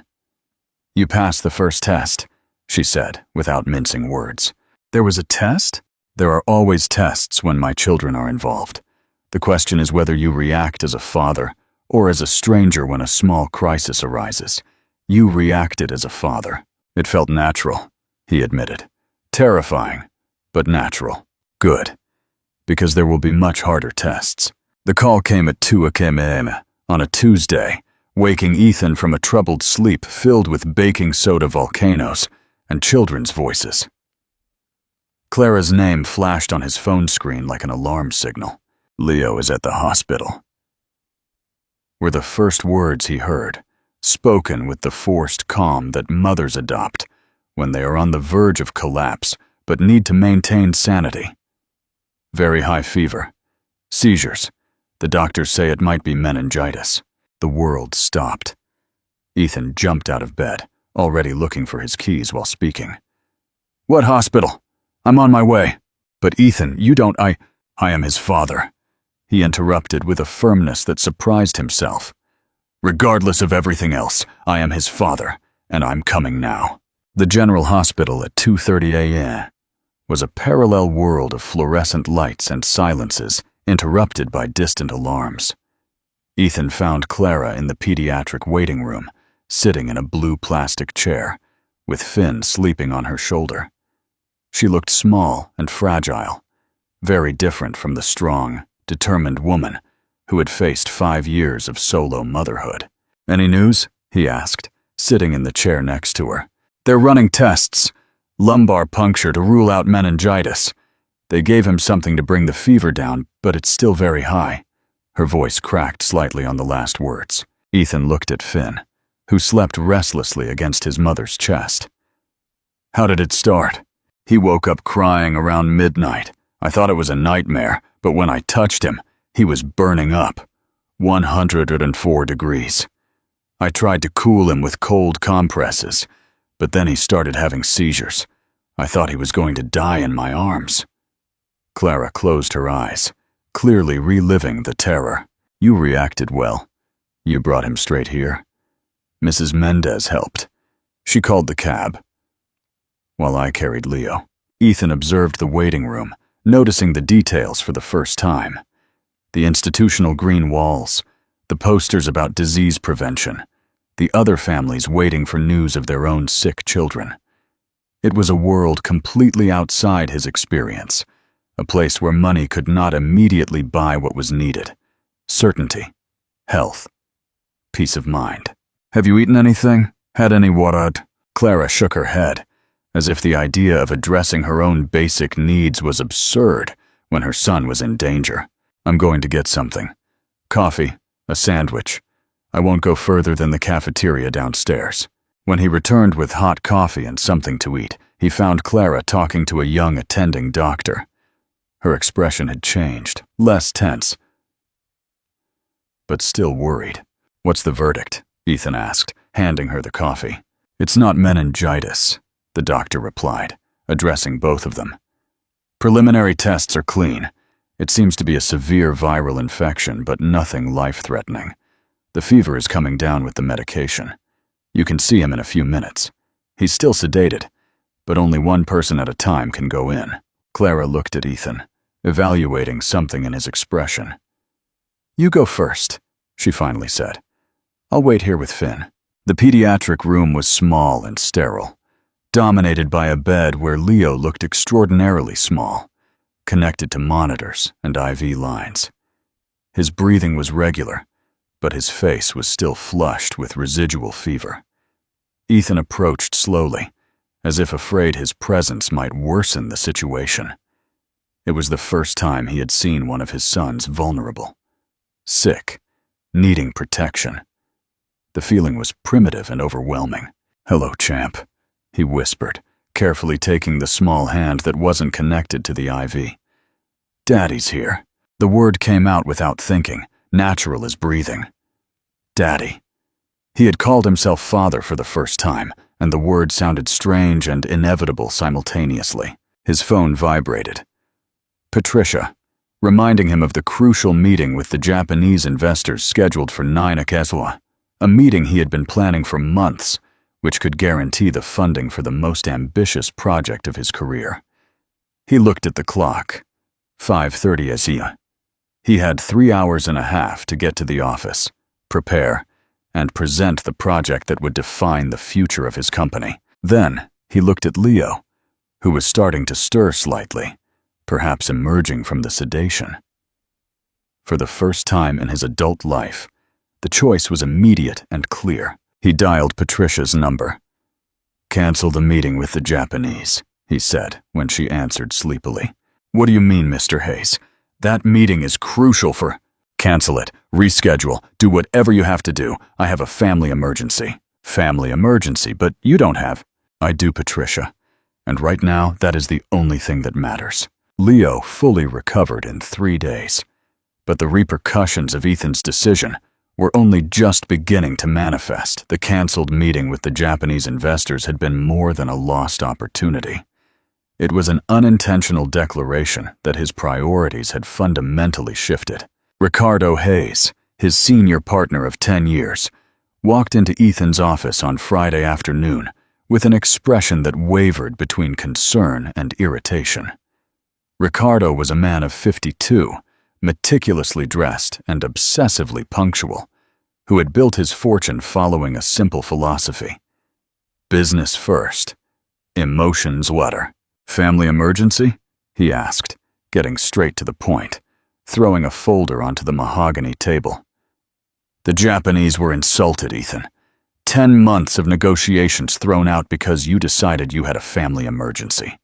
"You passed the first test," she said, without mincing words. "There was a test?" "There are always tests when my children are involved. The question is whether you react as a father or as a stranger when a small crisis arises. You reacted as a father. It felt natural," he admitted. "Terrifying, but natural. Good, because there will be much harder tests." The call came at 2 a.m. on a Tuesday, waking Ethan from a troubled sleep filled with baking soda volcanoes and children's voices. Clara's name flashed on his phone screen like an alarm signal. "Leo is at the hospital," were the first words he heard, spoken with the forced calm that mothers adopt when they are on the verge of collapse but need to maintain sanity. "Very high fever. Seizures. The doctors say it might be meningitis." The world stopped. Ethan jumped out of bed, already looking for his keys while speaking. "What hospital? I'm on my way." "But Ethan, you don't— I am his father," he interrupted with a firmness that surprised himself. "Regardless of everything else, I am his father, and I'm coming now." The General Hospital at 2:30 a.m. was a parallel world of fluorescent lights and silences interrupted by distant alarms. Ethan found Clara in the pediatric waiting room, sitting in a blue plastic chair, with Finn sleeping on her shoulder. She looked small and fragile, very different from the strong, determined woman who had faced 5 years of solo motherhood. "Any news?" he asked, sitting in the chair next to her. "They're running tests. Lumbar puncture to rule out meningitis. They gave him something to bring the fever down, but it's still very high." Her voice cracked slightly on the last words. Ethan looked at Finn, who slept restlessly against his mother's chest. "How did it start?" "He woke up crying around midnight. I thought it was a nightmare, but when I touched him, he was burning up. 104 degrees. I tried to cool him with cold compresses, but then he started having seizures. I thought he was going to die in my arms." Clara closed her eyes, clearly reliving the terror. "You reacted well. You brought him straight here." Mrs. Mendez helped. She called the cab, while I carried Leo. Ethan observed the waiting room, noticing the details for the first time. The institutional green walls, the posters about disease prevention, the other families waiting for news of their own sick children. It was a world completely outside his experience, a place where money could not immediately buy what was needed: certainty, health, peace of mind. "Have you eaten anything? Had any water?" Clara shook her head, as if the idea of addressing her own basic needs was absurd when her son was in danger. "I'm going to get something. Coffee, a sandwich. I won't go further than the cafeteria downstairs." When he returned with hot coffee and something to eat, he found Clara talking to a young attending doctor. Her expression had changed, less tense, but still worried. "What's the verdict?" Ethan asked, handing her the coffee. "It's not meningitis," the doctor replied, addressing both of them. "Preliminary tests are clean. It seems to be a severe viral infection, but nothing life-threatening. The fever is coming down with the medication. You can see him in a few minutes. He's still sedated, but only one person at a time can go in. Clara looked at Ethan, evaluating something in his expression. "You go first," she finally said. "I'll wait here with Finn." The pediatric room was small and sterile, dominated by a bed where Leo looked extraordinarily small, connected to monitors and IV lines. His breathing was regular, but his face was still flushed with residual fever. Ethan approached slowly, as if afraid his presence might worsen the situation. It was the first time he had seen one of his sons vulnerable, sick, needing protection. The feeling was primitive and overwhelming. "Hello, champ," he whispered, carefully taking the small hand that wasn't connected to the IV. "Daddy's here." The word came out without thinking, natural as breathing. Daddy. He had called himself father for the first time, and the word sounded strange and inevitable simultaneously. His phone vibrated. Patricia, reminding him of the crucial meeting with the Japanese investors scheduled for 9 o'clock, a meeting he had been planning for months, which could guarantee the funding for the most ambitious project of his career. He looked at the clock. 5:30 ASEA. He had 3 hours and a half to get to the office, prepare, and present the project that would define the future of his company. Then he looked at Leo, who was starting to stir slightly, perhaps emerging from the sedation. For the first time in his adult life, the choice was immediate and clear. He dialed Patricia's number. "Cancel the meeting with the Japanese," he said when she answered sleepily. "What do you mean, Mr. Hayes? That meeting is crucial for—" "Cancel it, reschedule, do whatever you have to do. I have a family emergency." "Family emergency, but you don't have—" "I do, Patricia, and right now that is the only thing that matters." Leo fully recovered in 3 days, but the repercussions of Ethan's decision were only just beginning to manifest. The canceled meeting with the Japanese investors had been more than a lost opportunity. It was an unintentional declaration that his priorities had fundamentally shifted. Ricardo Hayes, his senior partner of 10 years, walked into Ethan's office on Friday afternoon with an expression that wavered between concern and irritation. Ricardo was a man of 52, meticulously dressed and obsessively punctual, who had built his fortune following a simple philosophy. Business first, emotions later. "Family emergency?" he asked, getting straight to the point, throwing a folder onto the mahogany table. "The Japanese were insulted, Ethan. 10 months of negotiations thrown out because you decided you had a family emergency.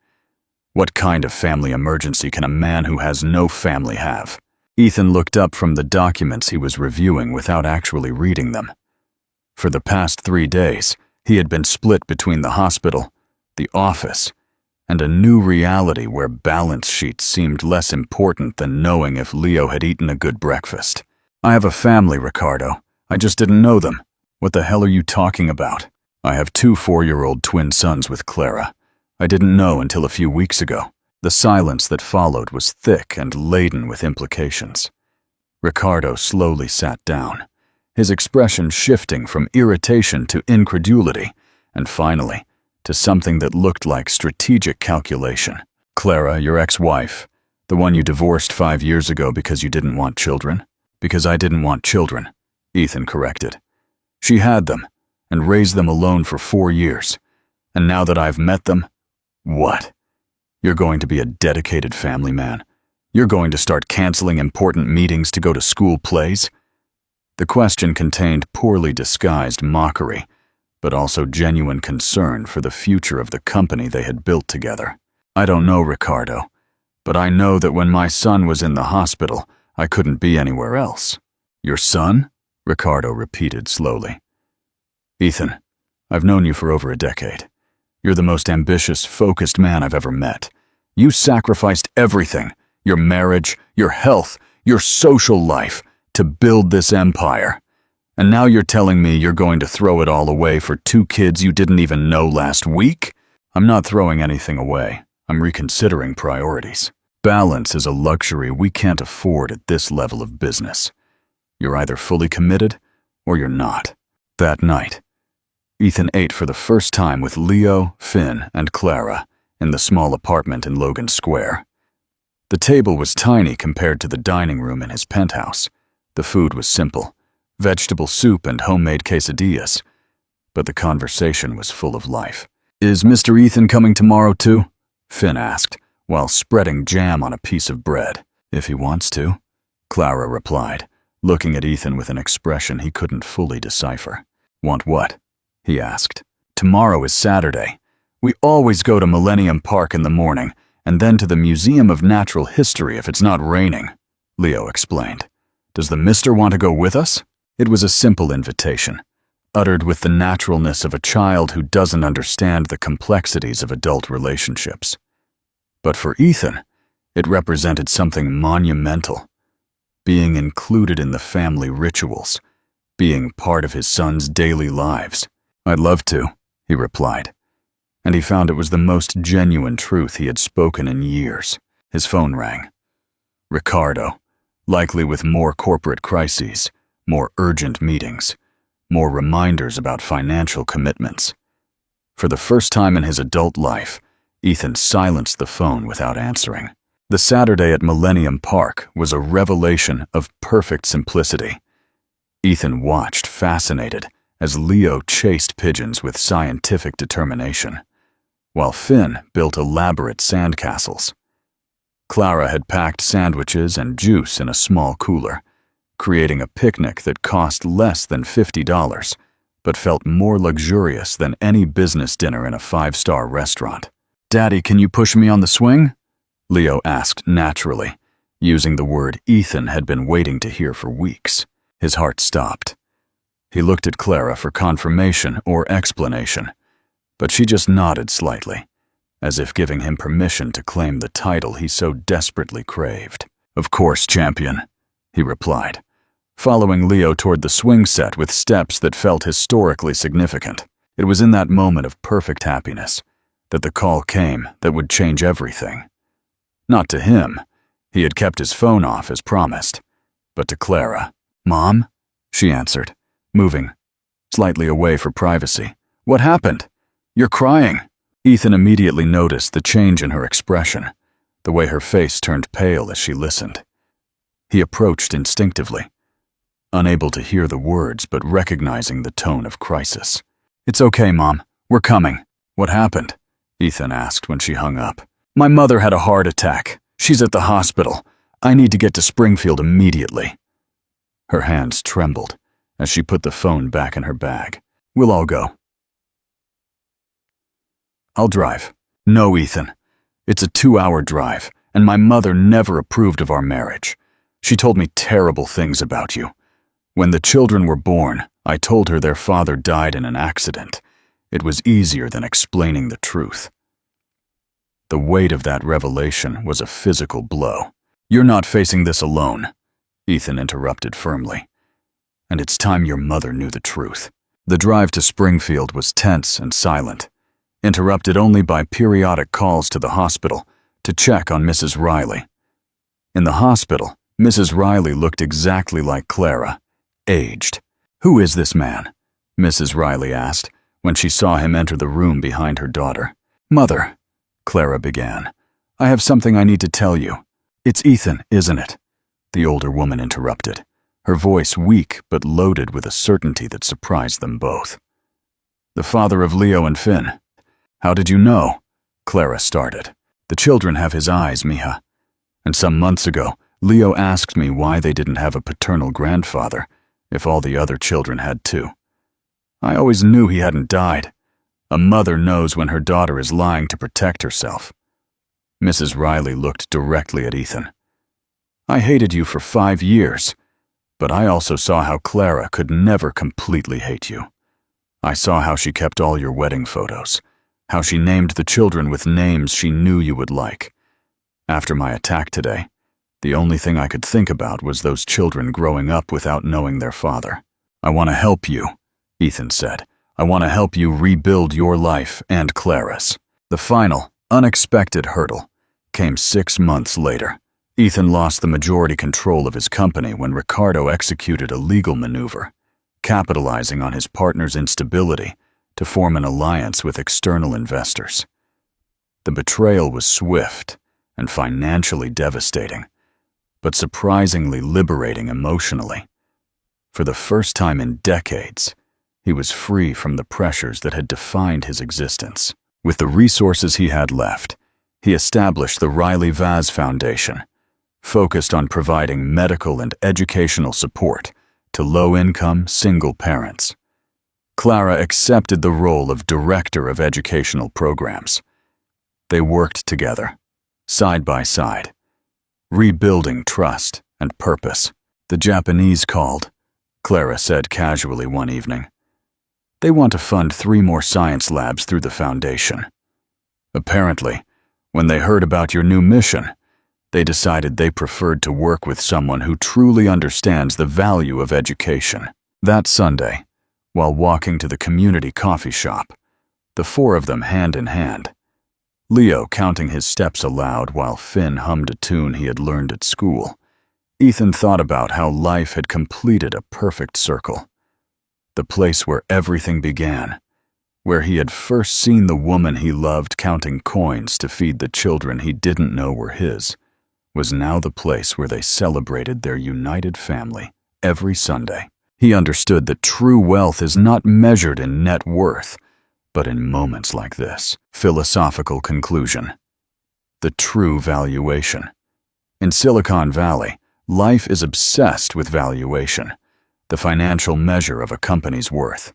What kind of family emergency can a man who has no family have?" Ethan looked up from the documents he was reviewing without actually reading them. For the past 3 days, he had been split between the hospital, the office, and a new reality where balance sheets seemed less important than knowing if Leo had eaten a good breakfast. "I have a family, Ricardo. I just didn't know them." "What the hell are you talking about?" "I have 2 4-year-old twin sons with Clara. I didn't know until a few weeks ago." The silence that followed was thick and laden with implications. Ricardo slowly sat down, his expression shifting from irritation to incredulity, and finally, to something that looked like strategic calculation. "Clara, your ex-wife, the one you divorced 5 years ago because you didn't want children?" "Because I didn't want children," Ethan corrected. "She had them, and raised them alone for 4 years. And now that I've met them, what? You're going to be a dedicated family man? You're going to start canceling important meetings to go to school plays?" The question contained poorly disguised mockery, but also genuine concern for the future of the company they had built together. "I don't know, Ricardo, but I know that when my son was in the hospital, I couldn't be anywhere else." "Your son?" Ricardo repeated slowly. "Ethan, I've known you for over a decade. You're the most ambitious, focused man I've ever met. You sacrificed everything, your marriage, your health, your social life, to build this empire. And now you're telling me you're going to throw it all away for 2 kids you didn't even know last week?" "I'm not throwing anything away. I'm reconsidering priorities. Balance is a luxury we can't afford at this level of business. You're either fully committed or you're not." That night, Ethan ate for the first time with Leo, Finn, and Clara in the small apartment in Logan Square. The table was tiny compared to the dining room in his penthouse. The food was simple, vegetable soup and homemade quesadillas, but the conversation was full of life. "Is Mr. Ethan coming tomorrow too?" Finn asked, while spreading jam on a piece of bread. "If he wants to," Clara replied, looking at Ethan with an expression he couldn't fully decipher. "Want what?" he asked. "Tomorrow is Saturday. We always go to Millennium Park in the morning, and then to the Museum of Natural History if it's not raining," Leo explained. "Does the mister want to go with us?" It was a simple invitation, uttered with the naturalness of a child who doesn't understand the complexities of adult relationships. But for Ethan, it represented something monumental. Being included in the family rituals, being part of his son's daily lives. "I'd love to," he replied, and he found it was the most genuine truth he had spoken in years. His phone rang. Ricardo, likely with more corporate crises, more urgent meetings, more reminders about financial commitments. For the first time in his adult life, Ethan silenced the phone without answering. The Saturday at Millennium Park was a revelation of perfect simplicity. Ethan watched, fascinated, as Leo chased pigeons with scientific determination, while Finn built elaborate sandcastles. Clara had packed sandwiches and juice in a small cooler, creating a picnic that cost less than $50, but felt more luxurious than any business dinner in a five-star restaurant. "Daddy, can you push me on the swing?" Leo asked naturally, using the word Ethan had been waiting to hear for weeks. His heart stopped. He looked at Clara for confirmation or explanation, but she just nodded slightly, as if giving him permission to claim the title he so desperately craved. "Of course, champion," he replied, following Leo toward the swing set with steps that felt historically significant. It was in that moment of perfect happiness that the call came that would change everything. Not to him, he had kept his phone off as promised, but to Clara. "Mom?" she answered, moving slightly away for privacy. "What happened? You're crying." Ethan immediately noticed the change in her expression, the way her face turned pale as she listened. He approached instinctively, unable to hear the words but recognizing the tone of crisis. "It's okay, Mom. We're coming." "What happened?" Ethan asked when she hung up. "My mother had a heart attack. She's at the hospital. I need to get to Springfield immediately." Her hands trembled as she put the phone back in her bag. "We'll all go." "I'll drive." "No, Ethan. It's a 2-hour drive, and my mother never approved of our marriage. She told me terrible things about you. When the children were born, I told her their father died in an accident. It was easier than explaining the truth." The weight of that revelation was a physical blow. "You're not facing this alone," Ethan interrupted firmly. "And it's time your mother knew the truth." The drive to Springfield was tense and silent, interrupted only by periodic calls to the hospital to check on Mrs. Riley. In the hospital, Mrs. Riley looked exactly like Clara, aged. "Who is this man?" Mrs. Riley asked when she saw him enter the room behind her daughter. "Mother," Clara began, "I have something I need to tell you." "It's Ethan, isn't it?" the older woman interrupted, her voice weak but loaded with a certainty that surprised them both. "The father of Leo and Finn." "How did you know?" Clara started. "The children have his eyes, Mija. And some months ago, Leo asked me why they didn't have a paternal grandfather, if all the other children had too. I always knew he hadn't died. A mother knows when her daughter is lying to protect herself." Mrs. Riley looked directly at Ethan. "I hated you for 5 years, but I also saw how Clara could never completely hate you. I saw how she kept all your wedding photos, how she named the children with names she knew you would like. After my attack today, the only thing I could think about was those children growing up without knowing their father. I want to help you," Ethan said. "I want to help you rebuild your life and Clara's." The final, unexpected hurdle came 6 months later. Ethan lost the majority control of his company when Ricardo executed a legal maneuver, capitalizing on his partner's instability to form an alliance with external investors. The betrayal was swift and financially devastating, but surprisingly liberating emotionally. For the first time in decades, he was free from the pressures that had defined his existence. With the resources he had left, he established the Riley Vaz Foundation, focused on providing medical and educational support to low-income single parents. Clara accepted the role of Director of Educational Programs. They worked together, side by side, rebuilding trust and purpose. "The Japanese called," Clara said casually one evening. "They want to fund 3 more science labs through the foundation. Apparently, when they heard about your new mission, they decided they preferred to work with someone who truly understands the value of education." That Sunday, while walking to the community coffee shop, the 4 of them hand in hand, Leo counting his steps aloud while Finn hummed a tune he had learned at school, Ethan thought about how life had completed a perfect circle. The place where everything began, where he had first seen the woman he loved counting coins to feed the children he didn't know were his, was now the place where they celebrated their united family every Sunday. He understood that true wealth is not measured in net worth, but in moments like this. Philosophical conclusion. The true valuation. In Silicon Valley, life is obsessed with valuation, the financial measure of a company's worth.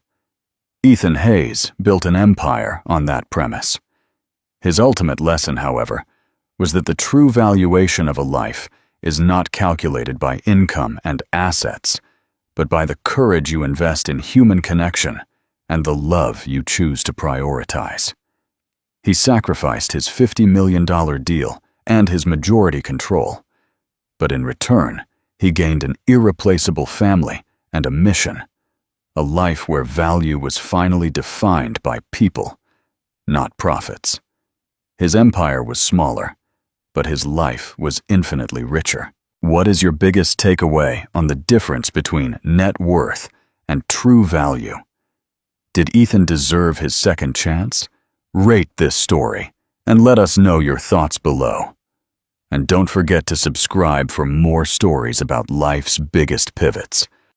Ethan Hayes built an empire on that premise. His ultimate lesson, however, was that the true valuation of a life is not calculated by income and assets, but by the courage you invest in human connection and the love you choose to prioritize. He sacrificed his $50 million deal and his majority control, but in return, he gained an irreplaceable family and a mission, a life where value was finally defined by people, not profits. His empire was smaller, but his life was infinitely richer. What is your biggest takeaway on the difference between net worth and true value? Did Ethan deserve his second chance? Rate this story and let us know your thoughts below. And don't forget to subscribe for more stories about life's biggest pivots.